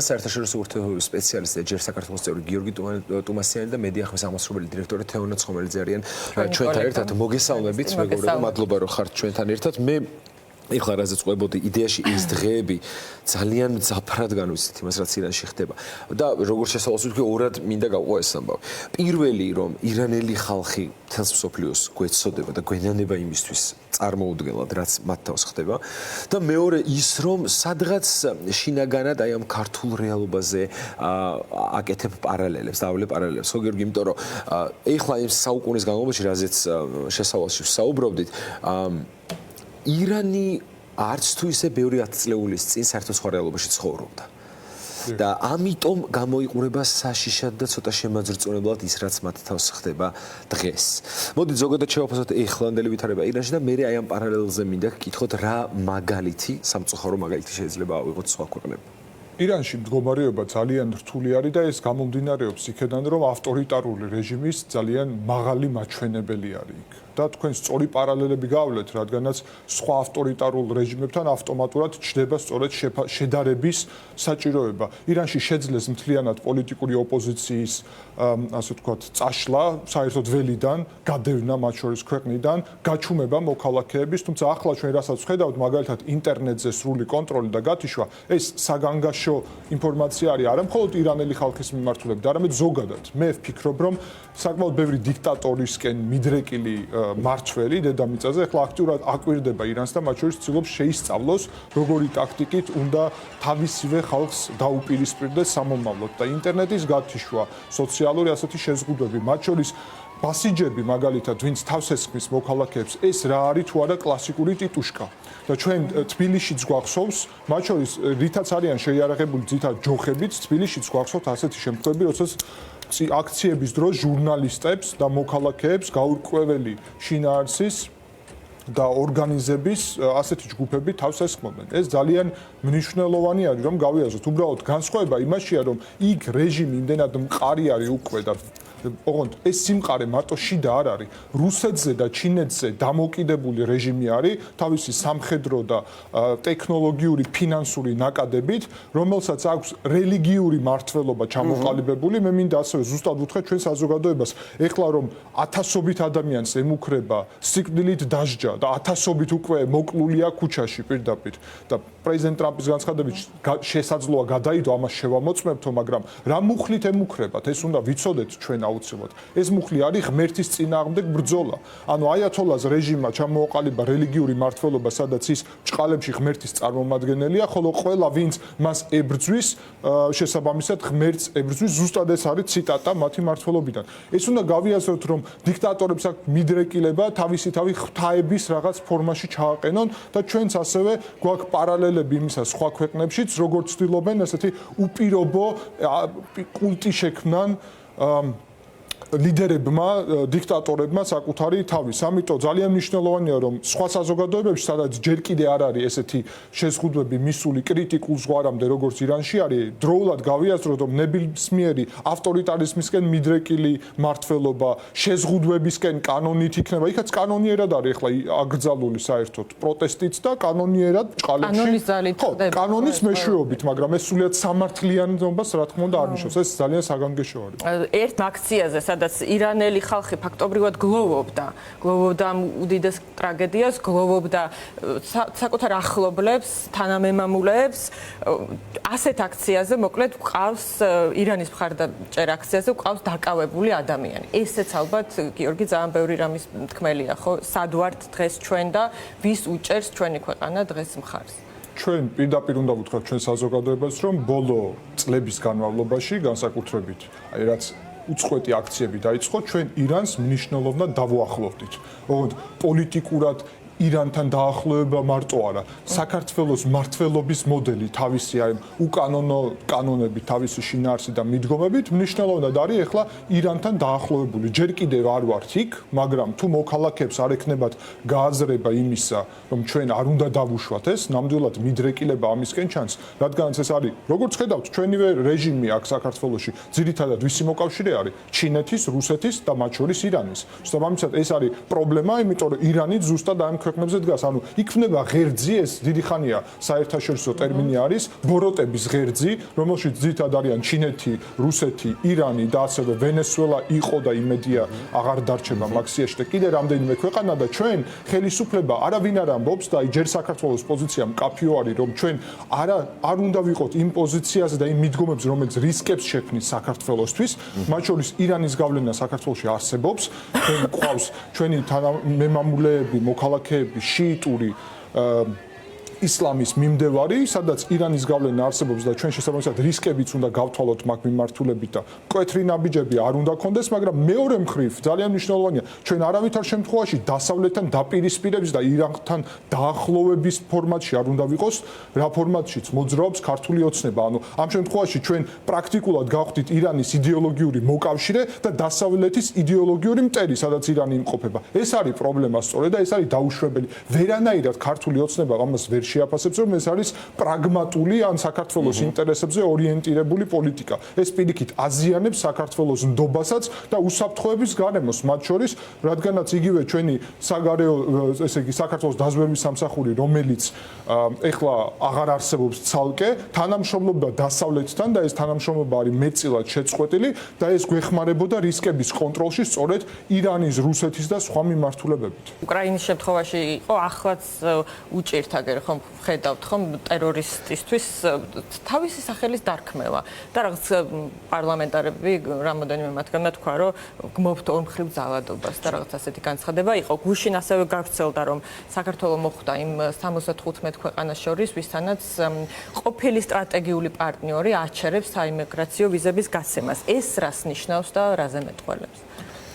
საერთაშორისო ურთიერთობების სპეციალისტი ჯერ საქართველოს წევრი გიორგი ტუმასიანი და მედია ხმის აღმასრულებელი დირექტორი თეონა ცხომელიძე არიან ჩვენთან ერთად. მოგესალმებით, მეგობრებო, მადლობა რომ ხართ ჩვენთან ერთად. მე ეხლა რაზეც ყვებოდი, იდეაში ეს დღეები ძალიან მძაფრად განვიცით იმას, რაც ირანში ხდება. და როგორც შესაძლოა ვთქვი, ორად მინდა გავყო ეს ამბავი. პირველი, რომ ირანელი ხალხი მთელს მსოფლიოს გვეცოდება და გვენანება იმისთვის წარმოუდგენლად, რაც მათ თავს ხდება. და მეორე ის, რომ სადღაც შინაგანად აი ამ ქართულ რეალობაზე აკეთებ პარალელებს, დავავლებ პარალელებს. ხო გიორგი, იმიტომ რომ ეხლა იმ საუკუნის განმავლობაში, რაზეც შესავალში ვსაუბრობდით, ირანი არც თუ ისე ბევრი ათწლეულის წინ საერთო სხვა რეალობაში ცხოვრობდა. და ამიტომ გამოიყურება საშიშად და ცოტა შემაძრწონებლად ის, რაც მათ თავს ხდება დღეს. მოდით ზოგადად შევაფასოთ ეხლანდელი ვითარება ირანში და მე აი ამ პარალელზე მინდა გკითხოთ, რა მაგალითი, სამწუხარო მაგალითი შეიძლება ავიღოთ სხვა ქვეყნებიდან. ირანში მდგომარეობა ძალიან რთული არის და ეს გამომდინარეობს იქედან, რომ ავტორიტარული რეჟიმის ძალიან მაღალი მაჩვენებელი არის იქ. და თქვენ სწორი პარალელები გავავლეთ, რადგანაც სხვა ავტორიტარულ რეჟიმებთან ავტომატურად ჩნდება სწორედ შედარების საჭიროება. ირანში შეძლეს მთლიანად პოლიტიკური ოპოზიციის, ასე ვთქვათ, წაშლა საერთოდ ველიდან, გადევნა მათ შორის ქვეყნიდან, გაჩუმება მოქალაქეების, თუმცა ახლა ჩვენ რასაც ვხედავთ, მაგალითად ინტერნეტზე სრული კონტროლი და გათიშვა, ეს საგანგაშო ინფორმაცია არის არა მხოლოდ ირანელი ხალხის მიმართულებით, არამედ ზოგადად. მე ვფიქრობ, რომ საკმაოდ ბევრი დიქტატორისკენ მიდრეკილი მართველი დედამიწაზე ახლა აქტიურად აკვირდება ირანს და მათ შორის ცდილობს შეისწავლოს, როგორი ტაქტიკით უნდა თავისივე ხალხს დაუპირისპირდეს სამომავლოდ და ინტერნეტის გათიშვა, სოციალური ასეთი შეზღუდვები, მათ შორის ბასიჯები მაგალითად, ვინც თავს ესხმის მოქალაქეებს, ეს რა არის თუ არა კლასიკური ტიტუშკა. და ჩვენ თბილისშიც გვახსოვს, მათ შორის რითაც არიან შეიარაღებული ძირითადად ჯოხებით, თბილისშიც გვახსოვთ ასეთი შემთხვევები, როდესაც აქციების დროს ჟურნალისტებს და მოქალაქეებს გაურკვეველი შინაარსის და ორგანიზების ასეთი ჯგუფები თავს ესხმოდნენ. ეს ძალიან მნიშვნელოვანი არის, რომ გავიაზროთ. უბრალოდ განსხვავება იმაშია, რომ იქ რეჟიმი იმდენად მყარი არის უკვე და ოღონდ ეს სიმყარე მარტო შიდა არ არის. რუსეთზე და ჩინეთზე დამოკიდებული რეჟიმი არის თავისი სამხედრო და ტექნოლოგიური, ფინანსური ნაკადებით, რომელსაც აქვს რელიგიური მართლობა ჩამოყალიბებული. მე მინდა ასევე ზუსტად ვუთხრა ჩვენ საზოგადოებას, ეხლა რომ ათასობით ადამიანს ემუქრება სიკვდილით დასჯა და ათასობით უკვე მოკლულია ქუჩაში პირდაპირ და პრეზიდენტ ტრამპის განცხადებით შესაძლოა გადაიდო, ამას შევამოწმებთო, მაგრამ რა მუხლით ემუქრებათ, ეს უნდა ვიცოდეთ ჩვენ აუცილებლად. ეს მუხლი არის ღმერთის წინააღმდეგ ბრძოლა. ანუ აიათოლას რეჟიმმა ჩამოაყალიბა რელიგიური მართლობა, სადაც ის ჭყალებში ღმერთის წარმომადგენელია, ხოლო ყველა ვინც მას ებრძვის, შესაბამისად ღმერთს ებრძვის. ზუსტად ეს არის ციტატა მათი მართლობიდან. ეს უნდა გავიაზროთ, რომ დიქტატორებს აქვს მიდრეკილება თავისი ღვთაების რაღაც ფორმაში ჩააყენონ და ჩვენც ასევე გვაქვს პარალელები იმისა სხვა ქვეყნებშიც, როგორც ცდილობენ ასეთი უპირობო კულტი შექმნან ლიდერებმა, დიქტატორებმა საკუთარი თავის. ამიტომ ძალიან მნიშვნელოვანია, რომ სხვა საზოგადოებებში, სადაც ჯერ კიდე არ არის ესეთი შეზღუდვები მისული კრიტიკულ ზღვარამდე, როგორც ირანში არის, დროულად გავიაზროთ, რომ ნებისმიერი ავტორიტარიზმისკენ მიდრეკილი მართლობა, შეზღუდვებისკენ კანონით იქნება. იქაც კანონიერად არის ახლა აკრძალული საერთოდ პროტესტიც და კანონიერად ჭყალებში. კანონის ძალით ხდება. კანონის მეშვეობით, მაგრამ ეს სულიად სამართლიანობას რა თქმა უნდა არ ნიშნავს. ეს ძალიან საგანგაშო არის. ერთ აქციაზე სადაც ირანელი ხალხი ფაქტობრივად გლოვობდა ამ უდიდეს ტრაგედიას, გლოვობდა საკუთარ ახლობლებს, თანამემამულეებს. ასეთ აქციაზე მოკლედ ყავს ირანის მხარდაჭერა აქციაზე ყავს დაკავებული ადამიანი. ესეც ალბათ გიორგი ძალიან ბევრი რამის თქმელია, ხო? სად ვართ დღეს ჩვენ და ვის უჭერს ჩვენი ქვეყანა დღეს მხარს? ჩვენ პირდაპირ უნდა ვუთხრათ ჩვენ საზოგადოებას, რომ ბოლო წლების განმავლობაში განსაკუთრებით, აი რაც უწყვეტი აქციები დაიწყო, ჩვენ ირანს მნიშვნელოვნად დავუახლოვდით. ოღონდ პოლიტიკურად ირანთან დაახლოება მარტო არა, საქართველოს მართლობის მოდელი თავისი აი უკანონო კანონები, თავისი შინაარსი და მიდგომებით მნიშვნელოვნად არის ახლა ირანთან დაახლოებული. ჯერ კიდევ არ ვართ იქ, მაგრამ თუ მოქალაქეებს არ ექნებათ გააზრება იმისა, რომ ჩვენ არ უნდა დავუშვათ ეს, ნამდვილად მიდრეკილება ამისკენ ჩანს, რადგანაც ეს არის, როგორც ხედავთ, ჩვენივე რეჟიმი აქ საქართველოში, ძირითადად ვისი მოკავშირე არის? ჩინეთის, რუსეთის და მათ შორის ირანის. შესაბამისად, ეს არის პრობლემა, იმიტომ რომ ირანი ზუსტად ამ ქვეყნებზე დგას, ანუ იქნება ღერძი, ეს დიდი ხანია საერთაშორისო ტერმინი არის, ბოროტების ღერძი, რომელშიც ძირითადად არიან ჩინეთი, რუსეთი, ირანი და ასევე ვენესუელა იყო და იმედია აღარ დარჩება მაქსიაში და კიდე რამდენიმე ქვეყანა და ჩვენ ხელისუფლება არავინ არ ამბობს და ჯერ საქართველოს პოზიცია მკაფიო არის, რომ ჩვენ არ უნდა ვიყოთ იმ პოზიციაზე და იმ მიდგომებზე, რომელიც რისკებს შექმნის საქართველოსთვის, მათ შორის ირანის გავლენა საქართველოში არსებობს, ჩვენ გვყავს ჩვენი მემამულეები, მოქალაქეები, შიიტური ისლამის მიმდევარი, სადაც ირანის გავლენა არსებობს და ჩვენ შესაბამისად რისკებიც უნდა გავთვალოთ მაგ მიმართულებით და მკვეთრი ნაბიჯები არ უნდა გქონდეს, მაგრამ მეორე მხრივ ძალიან მნიშვნელოვანია, ჩვენ არავითარ შემთხვევაში დასავლეთთან დაპირისპირების და ირანთან დაახლოვების ფორმატში არ უნდა ვიყოს, რა ფორმატშიც მოძრაობს ქართული ოცნება. ანუ ამ შემთხვევაში ჩვენ პრაქტიკულად გავხდით ირანის იდეოლოგიური მოკავშირე და დასავლეთის იდეოლოგიური მტერი, სადაც ირანი იმყოფება. ეს არის პრობლემა სწორედ და ეს არის დაუშვებელი. ვერანაირად ქართული ოცნება ამას ვერ შეაფასებს, რომ ეს არის პრაგმატული ან საქართველოს ინტერესებზე ორიენტირებული პოლიტიკა. ეს პირიქით აზიანებს საქართველოს ნდობასაც და უსაფრთხოების გარემოს, მათ შორის, რადგანაც იგივე ჩვენი საგარეო, ესე იგი საქართველოს დაზვერვის სამსახური, რომელიც ეხლა აღარ არსებობს ცალკე, თანამშრომლობდა დასავლეთთან და ეს თანამშრომლობა არის მეტწილად შეწყვეტილი და ეს გვეხმარებოდა რისკების კონტროლში სწორედ ირანის, რუსეთის და სხვა მიმართულებებით. უკრაინის შემთხვევაში იყო ახლაც უჭირთ აგერ ხომ ხედავთ ხომ ტერორისტისთვის თავისი სახელის დარქმევა და რაღაც პარლამენტარები რამოდენიმე მათგანმა თქვა რომ გმობთ ორმხრივ ძალადობას და რაღაც ასეთი განცხადება იყო. გუშინ ასევე გავრცელდა რომ საქართველოს მოხვდა იმ 75 ქვეყანას შორის ვისთანაც ყოფილი სტრატეგიული პარტნიორი აჩერებს საიმიგრაციო ვიზების გაცემას. ეს რას ნიშნავს და რაზე მეტყველებს?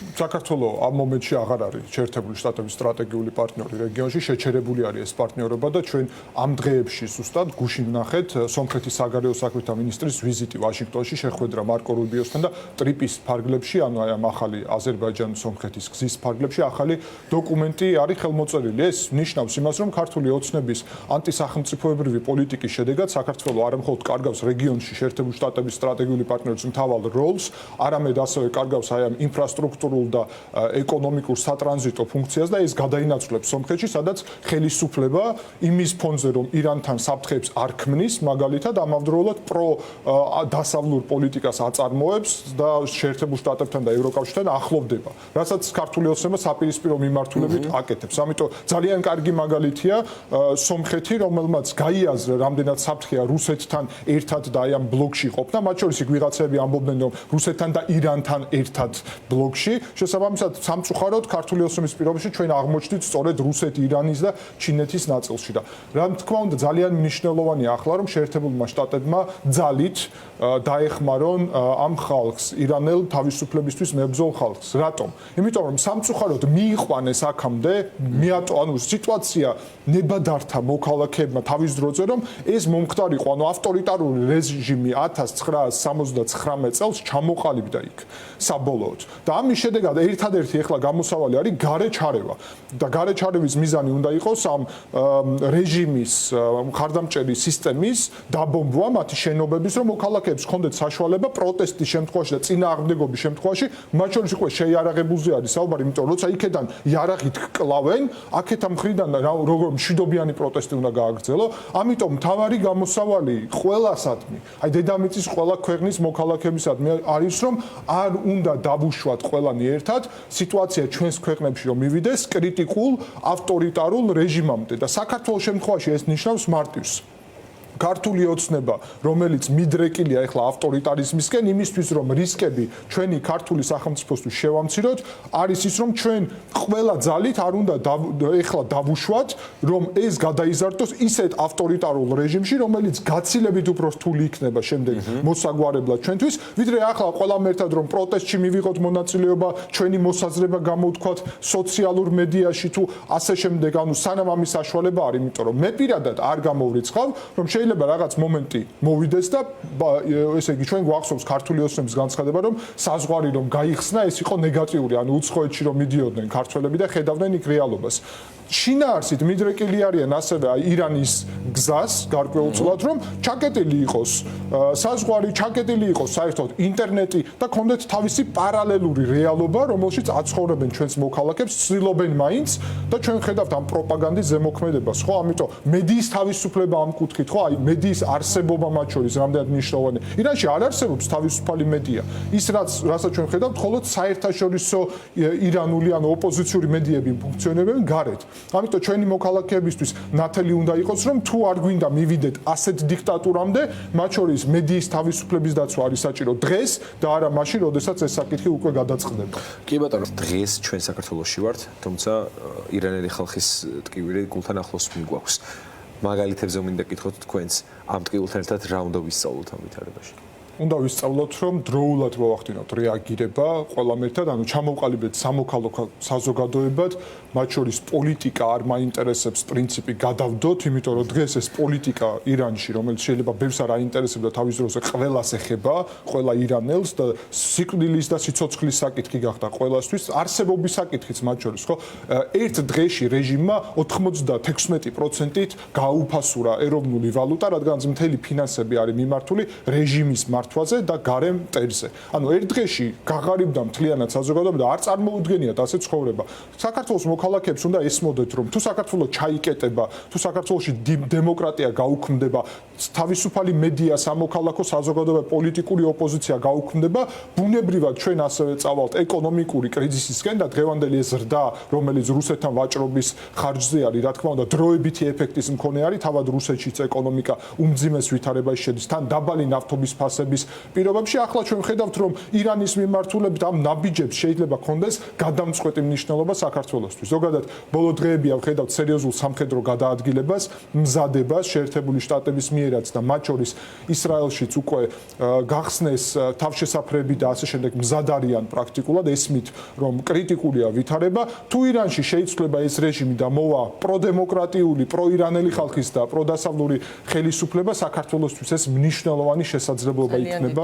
საქართველოს ამ მომენტში აღარ არის შეერთებული შტატების სტრატეგიული პარტნიორი რეგიონში, შეჩერებული არის ეს პარტნიორობა და ჩვენ ამ დღეებში ზუსტად გუშინ ვნახეთ სომხეთის საგარეო საქმეთა მინისტრის ვიზიტი ვაშინგტონში, შეხვედრა მარკო რუბიოსთან და ტრიპის ფარგლებში, ანუ აი ამ ახალი აზერბაიჯან-სომხეთის გზის ფარგლებში ახალი დოკუმენტი არის ხელმოწერილი. ეს ნიშნავს იმას, რომ ქართული ოცნების ანტისახელმწიფოებრივი პოლიტიკის შედეგად საქართველოს არა მხოლოდ კარგავს რეგიონში შეერთებული შტატების სტრატეგიული პარტნიორის მთავარ როლს, არამედ ასევე კარგავს აი ამ ინფრასტრუქტურულ და ეკონომიკურ სატრანზიტო ფუნქციას და ეს გადაინაცვლებს სომხეთში, სადაც ხელისუფლება იმის ფონზე, რომ ირანთან საფრთხეებს არ ქმნის, მაგალითად ამავდროულად დასავლურ პოლიტიკას აწარმოებს და შეერთებულ შტატებთან და ევროკავშირთან ახლოვდება, რასაც ქართული ოცნება საპირისპირო მიმართულებით აკეთებს. ამიტომ ძალიან კარგი მაგალითია სომხეთი, რომელმაც გაიაზრა რამდენად საფრთხეა რუსეთთან ერთად და აი ამ ბლოკში ყოფნა, მათ შორის იქ ვიღაცები ამბობდნენ, რომ რუსეთთან და ირანთან ერთად ბლოკში შესაბამისად სამწუხაროდ ქართული ოცნების პირობებში ჩვენ აღმოჩნდით სწორედ რუსეთი, ირანის და ჩინეთის ნაწილში და რა თქმა უნდა ძალიან მნიშვნელოვანია ახლა რომ შეერთებულმა შტატებმა ძალით დაეხმარონ ამ ხალხს, ირანელ თავისუფლებისთვის მებრძოლ ხალხს. რატომ? იმიტომ რომ სამწუხაროდ მიიყვანეს აქამდე, ანუ სიტუაცია ნებადართა მოქალაქეებმა თავის დროზე, რომ ეს მომხდარიყო, ანუ ავტორიტარული რეჟიმი 1979 წელს ჩამოყალიბდა იქ საბოლოოდ. და ამის შედეგად ერთადერთი ახლა გამოსავალი არის გარეჩარევა და გარეჩარევის მიზანი უნდა იყოს ამ რეჟიმის მხარდამჭერი სისტემის დაბომბვა მათი შენობების, რომ მოქალაქეებს ჰქონდეთ საშუალება პროტესტის შემთხვევაში და წინააღმდეგობის შემთხვევაში, მათ შორის უკვე შეიარაღებულზე არის საუბარი, იმიტომ როცა იქიდან იარაღით კლავენ, აქეთა მხრიდან როგორ მშვიდობიანი პროტესტი უნდა გააგრძელო. ამიტომ მთავარი გამოსავალი ყველასადმი, აი დედამიწის ყველა ქვეყნის მოქალაქეებისადმი არის, რომ არ უნდა დავუშვათ ყველანი ერთად სიტუაცია ჩვენს ქვეყნებში რომ მივიდეს კრიტიკულ ავტორიტარულ რეჟიმამდე და საქართველოს შემთხვევაში ეს ნიშნავს მარტივს. ქართული ოცნება, რომელიც მიდრეკილია ახლა ავტორიტარიზმისკენ, იმისთვის რომ რისკები ჩვენი ქართული სახელმწიფოსთვის შევამციროთ, არის ის რომ ჩვენ ყველა ძალით არ უნდა ახლა დავუშვათ, რომ ეს გადაიზარდოს ისეთ ავტორიტარულ რეჟიმში, რომელიც გაცილებით უფრო რთული იქნება შემდეგ მოსაგვარებლად ჩვენთვის, ვიდრე ახლა ყველამ ერთად რომ პროტესტში მივიღოთ მონაწილეობა, ჩვენი მოსაზრება გამოვთქვათ სოციალურ მედიაში თუ ასე შემდეგ, ანუ სანამ ამის საშუალება არის, იმიტომ რომ მე პირადად არ გამოვრიცხავ, რომ შეიძლება რაღაც მომენტი მოვიდეს და ესე იგი ჩვენ გვახსოვს ქართული ოცნების განცხადება, რომ საზღვარი რომ გაიხსნა, ეს იყო ნეგატიური, ანუ უცხოეთში რომ მიდიოდნენ ქართველები და ხედავდნენ იქ რეალობას. შინაარსით მიდრეკილი არიან ასევე ირანის გზას გარკვეულწილად, რომ ჩაკეტილი იყოს საზღვარი, ჩაკეტილი იყოს საერთოდ ინტერნეტი და კონდეთ თავისი პარალელური რეალობა, რომელშიც აცხოვრებენ ჩვენს მოქალაქეებს, ცდილობენ მაინც და ჩვენ ხედავთ ამ პროპაგანდის ზემოქმედებას, ხო? ამიტომ მედიის თავისუფლება ამ კუთხით, ხო? აი მედიის არსებობა მათ შორის რამდენად მნიშვნელოვანი. ირანში არ არსებობს თავისუფალი მედია. ის რასაც ჩვენ ხედავთ, მხოლოდ საერთაშორისო ირანული ან ოპოზიციური მედიები ფუნქციონირებენ გარეთ. ამიტომ ჩვენი მოქალაქეებისთვის ნათელი უნდა იყოს, რომ თუ არ გვინდა მივიდეთ ასეთ დიქტატურამდე, მათ შორის მედიის თავისუფლების დაცვა არის საჭირო დღეს და არა მაშინ, როდესაც ეს საკითხი უკვე გადაწყდება. კი ბატონო, დღეს ჩვენ საქართველოში ვართ, თუმცა ირანელი ხალხის ტკივილი გულთან ახლოს მიგვაქვს. მაგალითებზე მინდა გითხოთ თქვენს ამ ტკივილთან ერთად რა უნდა ვისწავლოთ ამ ვითარებაში? უნდა ვისწავლოთ, რომ დროულად მოვახდინოთ რეაგირება ყველამ ერთად, ანუ ჩამოვყალიბდეთ სამოქალაქო საზოგადოებად, მათ შორის პოლიტიკა არ მაინტერესებს პრინციპი გადავდოთ, იმიტომ რომ დღეს ეს პოლიტიკა ირანში, რომელიც შეიძლება ბევრს არ აინტერესებდა თავის დროზე, ყველას ეხება, ყველა ირანელს და სიკვდილის და სიცოცხლის საკითხი გახდა ყველასთვის, არსებობის საკითხიც მათ შორის, ხო? ერთ დღეში რეჟიმმა 96%-ით გააუფასურა ეროვნული ვალუტა, რადგანაც მთელი ფინანსები არის მიმართული რეჟიმის მართვაზე და გარემ მტერზე. ანუ ერთ დღეში გაღარიბდა მთლიანად საზოგადოება და არ წარმოუდგენიათ ასე ცხოვრება. საქართველოს მოქალაქეებს უნდა ესმოდეთ, რომ თუ საქართველო ჩაიკეტება, თუ საქართველოში დემოკრატია გაუქმდება, თავისუფალი მედია, სამოქალაქო საზოგადოება, პოლიტიკური ოპოზიცია გაუქმდება, ბუნებრივად ჩვენ ასევე წავალთ ეკონომიკური კრიზისისკენ და დღევანდელი ეს ზრდა, რომელიც რუსეთთან ვაჭრობის ხარჯზე არის, რა თქმა უნდა, დროებითი ეფექტის მქონე არის, თავად რუსეთშიც ეკონომიკა უმძიმეს ვითარებაში შედის, თან დაბალი ნავთობის ფასების პირობებში. ახლა ჩვენ ხედავთ, რომ ირანის მიმართულებით ამ ნაბიჯებს შეიძლება ქონდეს გადამწყვეტი მნიშვნელობა საქართველოსთვის. ზოგადად, ბოლო დღეებია ვხედავთ სერიოზულ სამხედრო გადაადგილებას, მზადებას შეერთებული შტატების მიერაც და მათ შორის ისრაელშიც უკვე გახსნეს თავშესაფრები და ასე შემდეგ მზად არიან პრაქტიკულად, ესმით, რომ კრიტიკულია ვითარება. თუ ირანში შეიცვლება ეს რეჟიმი და მოვა პროდემოკრატიული, პროირანელი ხალხის და პროდასავლური ხელისუფლება, საქართველოსთვის ეს მნიშვნელოვანი შესაძლებლობა იქნება.